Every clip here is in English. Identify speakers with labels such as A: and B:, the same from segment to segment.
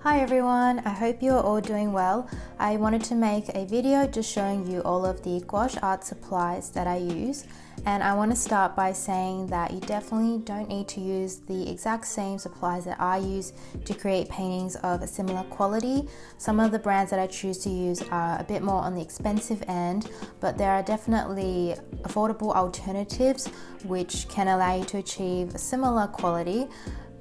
A: Hi everyone, I hope you're all doing well. I wanted to make a video just showing you all of the gouache art supplies that I use, and I want to start by saying that you definitely don't need to use the exact same supplies that I use to create paintings of a similar quality. Some of the brands that I choose to use are a bit more on the expensive end, but there are definitely affordable alternatives which can allow you to achieve a similar quality.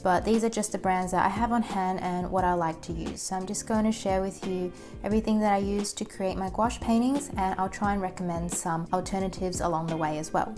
A: But these are just the brands that I have on hand and what I like to use. So I'm just going to share with you everything that I use to create my gouache paintings, and I'll try and recommend some alternatives along the way as well.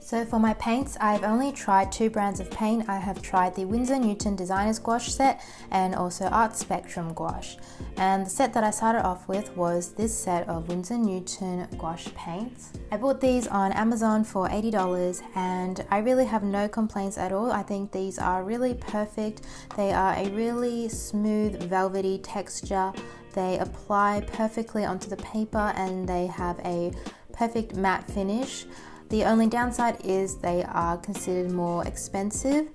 A: So for my paints, I've only tried two brands of paint. I have tried the Winsor Newton Designers Gouache set and also Art Spectrum Gouache. And the set that I started off with was this set of Winsor Newton gouache paints. I bought these on Amazon for $80 and I really have no complaints at all. I think these are really perfect. They are a really smooth velvety texture. They apply perfectly onto the paper and they have a perfect matte finish. The only downside is they are considered more expensive,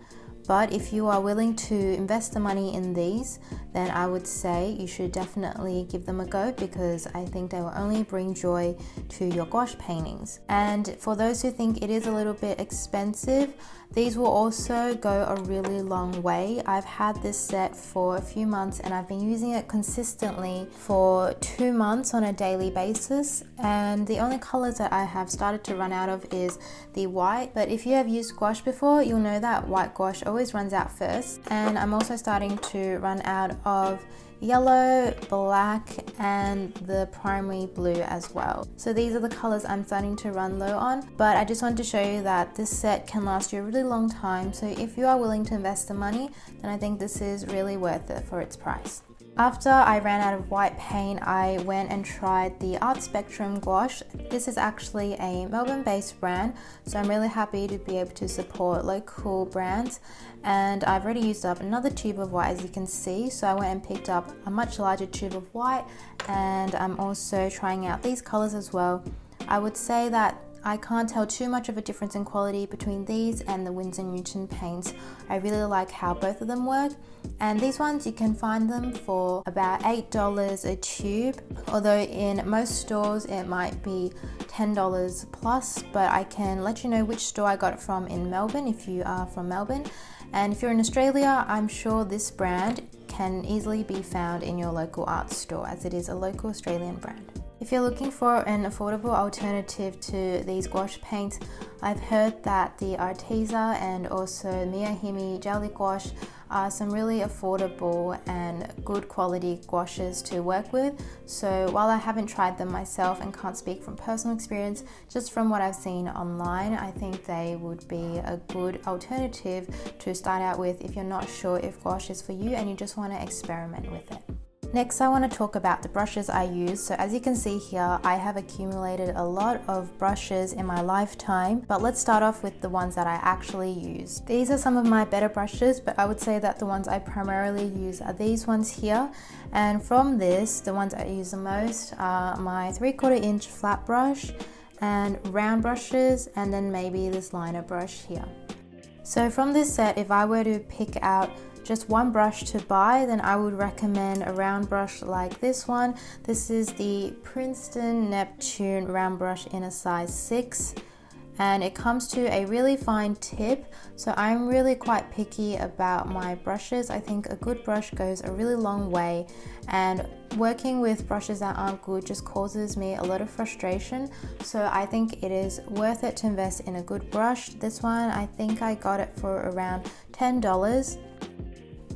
A: but if you are willing to invest the money in these, then I would say you should definitely give them a go, because I think they will only bring joy to your gouache paintings. And for those who think it is a little bit expensive, these will also go a really long way. I've had this set for a few months and I've been using it consistently for 2 months on a daily basis, and the only colors that I have started to run out of is the white. But if you have used gouache before, you'll know that white gouache always runs out first, and I'm also starting to run out of yellow, black, and the primary blue as well. So these are the colors I'm starting to run low on, but I just wanted to show you that this set can last you a really long time. So if you are willing to invest the money, then I think this is really worth it for its price. After I ran out of white paint, I went and tried the Art Spectrum Gouache. This is actually a Melbourne-based brand, so I'm really happy to be able to support local brands. And I've already used up another tube of white, as you can see, so I went and picked up a much larger tube of white, and I'm also trying out these colors as well. I would say that I can't tell too much of a difference in quality between these and the Winsor Newton paints. I really like how both of them work, and these ones you can find them for about $8 a tube, although in most stores it might be $10 plus, but I can let you know which store I got it from in Melbourne if you are from Melbourne. And if you're in Australia, I'm sure this brand can easily be found in your local art store, as it is a local Australian brand. If you're looking for an affordable alternative to these gouache paints, I've heard that the Arteza and also Miyahime Jelly Gouache are some really affordable and good quality gouaches to work with. So while I haven't tried them myself and can't speak from personal experience, just from what I've seen online, I think they would be a good alternative to start out with if you're not sure if gouache is for you and you just want to experiment with it. Next, I want to talk about the brushes I use. So as you can see here, I have accumulated a lot of brushes in my lifetime, but let's start off with the ones that I actually use. These are some of my better brushes, but I would say that the ones I primarily use are these ones here. And from this, the ones I use the most are my 3/4 inch flat brush and round brushes, and then maybe this liner brush here. So from this set, if I were to pick out just one brush to buy, then I would recommend a round brush like this one. This is the Princeton Neptune round brush in a size 6, and it comes to a really fine tip. So I'm really quite picky about my brushes. I think a good brush goes a really long way, and working with brushes that aren't good just causes me a lot of frustration. So I think it is worth it to invest in a good brush. This one, I think I got it for around $10.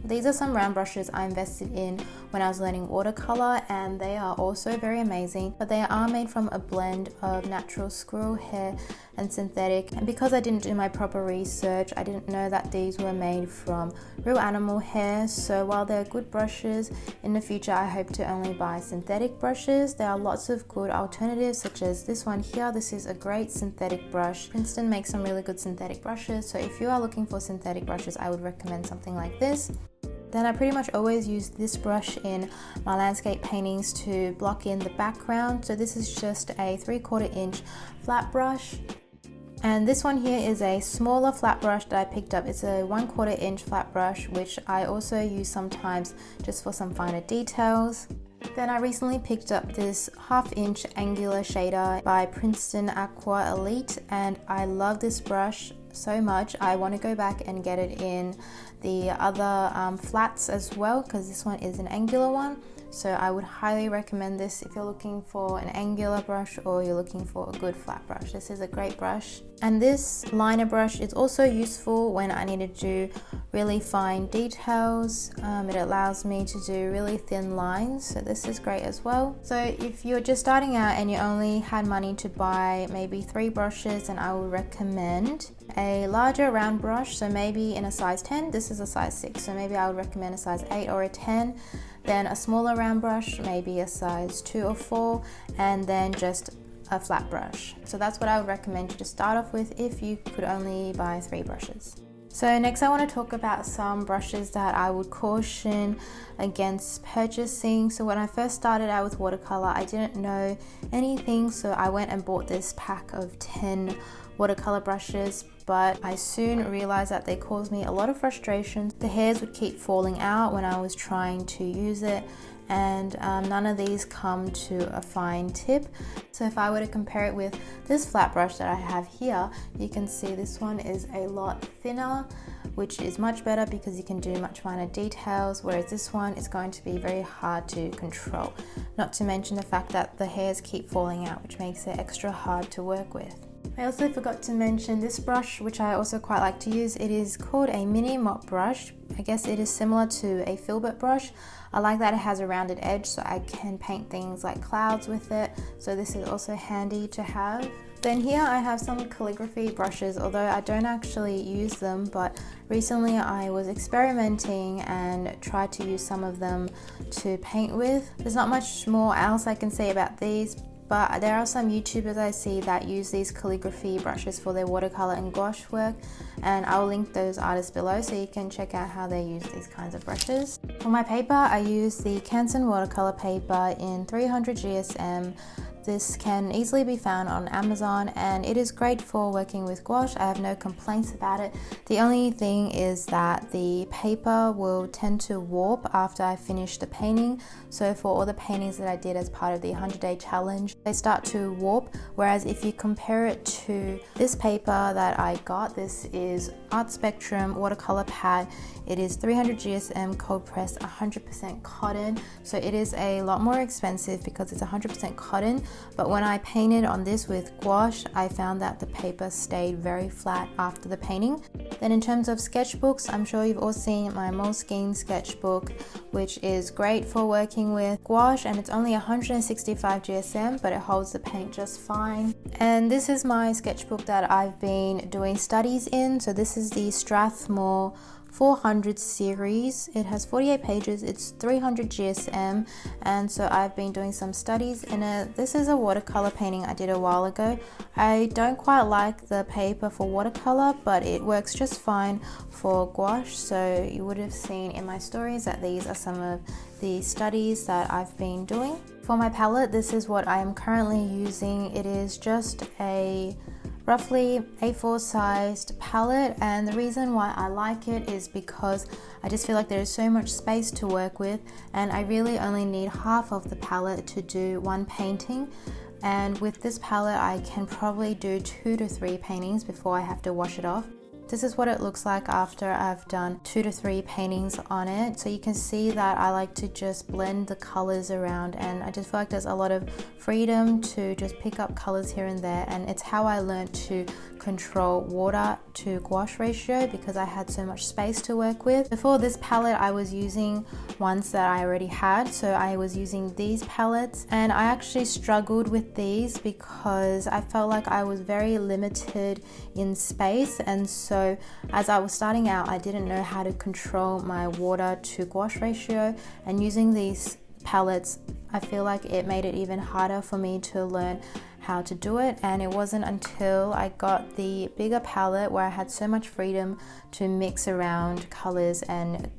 A: These are some round brushes I invested in when I was learning watercolor, and they are also very amazing, but they are made from a blend of natural squirrel hair and synthetic. And because I didn't do my proper research, I didn't know that these were made from real animal hair. So while they're good brushes, in the future I hope to only buy synthetic brushes. There are lots of good alternatives, such as this one here. This is a great synthetic brush. Princeton makes some really good synthetic brushes, so if you are looking for synthetic brushes, I would recommend something like this. Then I pretty much always use this brush in my landscape paintings to block in the background. So this is just a 3/4 inch flat brush. And this one here is a smaller flat brush that I picked up. It's a 1/4 inch flat brush, which I also use sometimes just for some finer details. Then I recently picked up this 1/2 inch angular shader by Princeton Aqua Elite, and I love this brush so much. I want to go back and get it in the other flats as well, because this one is an angular one. So I would highly recommend this if you're looking for an angular brush or you're looking for a good flat brush. This is a great brush. And this liner brush is also useful when I need to do really fine details. It allows me to do really thin lines, so this is great as well. So if you're just starting out and you only had money to buy maybe 3 brushes, then I would recommend a larger round brush. So maybe in a size 10, this is a size 6, so maybe I would recommend a size 8 or a 10. Then a smaller round brush, maybe a size 2 or 4, and then just a flat brush. So that's what I would recommend you to start off with if you could only buy 3 brushes. So next I want to talk about some brushes that I would caution against purchasing. So when I first started out with watercolor, I didn't know anything, so I went and bought this pack of 10 watercolor brushes, but I soon realized that they caused me a lot of frustration. The hairs would keep falling out when I was trying to use it, and none of these come to a fine tip. So if I were to compare it with this flat brush that I have here, you can see this one is a lot thinner, which is much better because you can do much finer details, whereas this one is going to be very hard to control. Not to mention the fact that the hairs keep falling out, which makes it extra hard to work with. I also forgot to mention this brush, which I also quite like to use. It is called a mini mop brush. I guess it is similar to a filbert brush. I like that it has a rounded edge, so I can paint things like clouds with it. So this is also handy to have. Then here I have some calligraphy brushes, although I don't actually use them, but recently I was experimenting and tried to use some of them to paint with. There's not much more else I can say about these, but there are some YouTubers I see that use these calligraphy brushes for their watercolor and gouache work, and I'll link those artists below so you can check out how they use these kinds of brushes. For my paper, I use the Canton watercolor paper in 300 GSM. This can easily be found on Amazon, and it is great for working with gouache. I have no complaints about it. The only thing is that the paper will tend to warp after I finish the painting. So for all the paintings that I did as part of the 100-day challenge, they start to warp, whereas if you compare it to this paper that I got, this is Art Spectrum watercolor pad. It is 300 GSM cold press, 100% cotton, so it is a lot more expensive because it's 100% cotton. But when I painted on this with gouache, I found that the paper stayed very flat after the painting. Then in terms of sketchbooks, I'm sure you've all seen my Moleskine sketchbook, which is great for working with gouache, and it's only 165 GSM, but it holds the paint just fine. And this is my sketchbook that I've been doing studies in. So this is the Strathmore 400 series. It has 48 pages, it's 300 GSM, and so I've been doing some studies in it. This is a watercolor painting I did a while ago. I don't quite like the paper for watercolor, but it works just fine for gouache. So you would have seen in my stories that these are some of the studies that I've been doing. For my palette, this is what I am currently using. It is just a roughly A4 sized palette, and the reason why I like it is because I just feel like there is so much space to work with, and I really only need half of the palette to do one painting. And with this palette I can probably do 2 to 3 paintings before I have to wash it off. This is what it looks like after I've done 2 to 3 paintings on it. So you can see that I like to just blend the colors around, and I just feel like there's a lot of freedom to just pick up colors here and there, and it's how I learned to control water to gouache ratio because I had so much space to work with. Before this palette I was using ones that I already had, so I was using these palettes, and I actually struggled with these because I felt like I was very limited in space, and so as I was starting out I didn't know how to control my water to gouache ratio, and using these palettes I feel like it made it even harder for me to learn how to do it. And it wasn't until I got the bigger palette where I had so much freedom to mix around colors and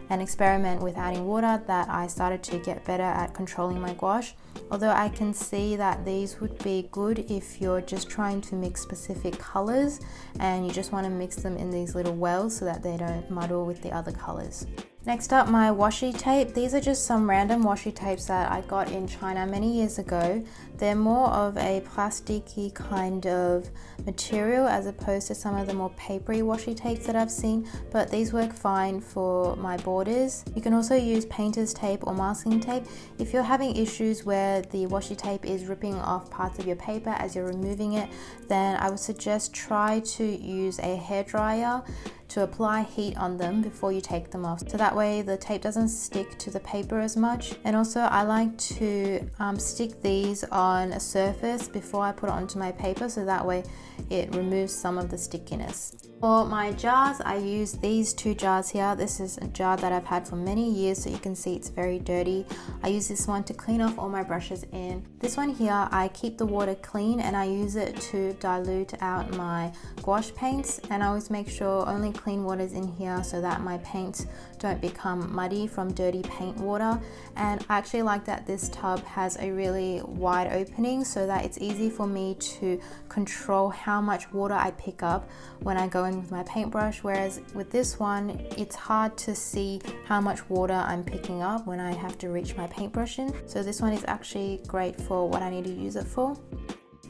A: and experiment with adding water that I started to get better at controlling my gouache. Although I can see that these would be good if you're just trying to mix specific colors and you just want to mix them in these little wells so that they don't muddle with the other colors. Next up, my washi tape. These are just some random washi tapes that I got in China many years ago. They're more of a plasticky kind of material as opposed to some of the more papery washi tapes that I've seen, but these work fine for my borders. You can also use painter's tape or masking tape. If you're having issues where the washi tape is ripping off parts of your paper as you're removing it, then I would suggest try to use a hairdryer to apply heat on them before you take them off, so that way the tape doesn't stick to the paper as much. And also I like to stick these on a surface before I put it onto my paper, so that way it removes some of the stickiness. For my jars, I use these two jars here. This is a jar that I've had for many years, so you can see it's very dirty. I use this one to clean off all my brushes in. This one here, I keep the water clean and I use it to dilute out my gouache paints, and I always make sure only clean water is in here so that my paints don't become muddy from dirty paint water. And I actually like that this tub has a really wide opening so that it's easy for me to control how much water I pick up when I go in with my paintbrush, whereas with this one it's hard to see how much water I'm picking up when I have to reach my paintbrush in. So this one is actually great for what I need to use it for.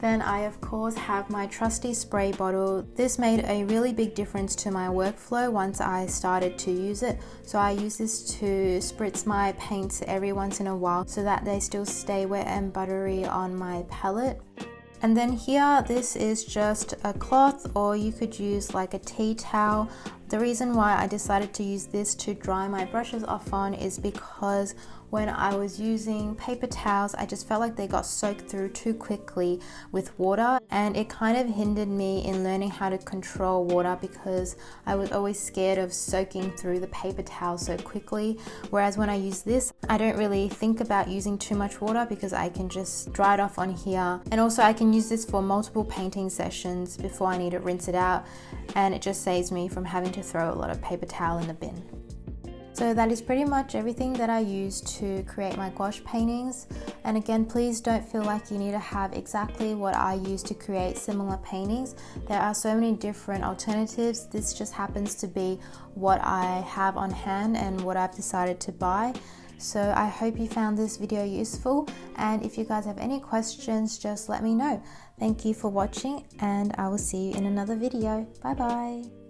A: Then I of course have my trusty spray bottle. This made a really big difference to my workflow once I started to use it. So I use this to spritz my paints every once in a while so that they still stay wet and buttery on my palette. And then here, this is just a cloth, or you could use like a tea towel. The reason why I decided to use this to dry my brushes off on is because when I was using paper towels, I just felt like they got soaked through too quickly with water, and it kind of hindered me in learning how to control water because I was always scared of soaking through the paper towel so quickly. Whereas when I use this, I don't really think about using too much water because I can just dry it off on here. And also I can use this for multiple painting sessions before I need to rinse it out, and it just saves me from having to throw a lot of paper towel in the bin. So that is pretty much everything that I use to create my gouache paintings. And again, please don't feel like you need to have exactly what I use to create similar paintings. There are so many different alternatives. This just happens to be what I have on hand and what I've decided to buy. So I hope you found this video useful, and if you guys have any questions, just let me know. Thank you for watching, and I will see you in another video. Bye bye.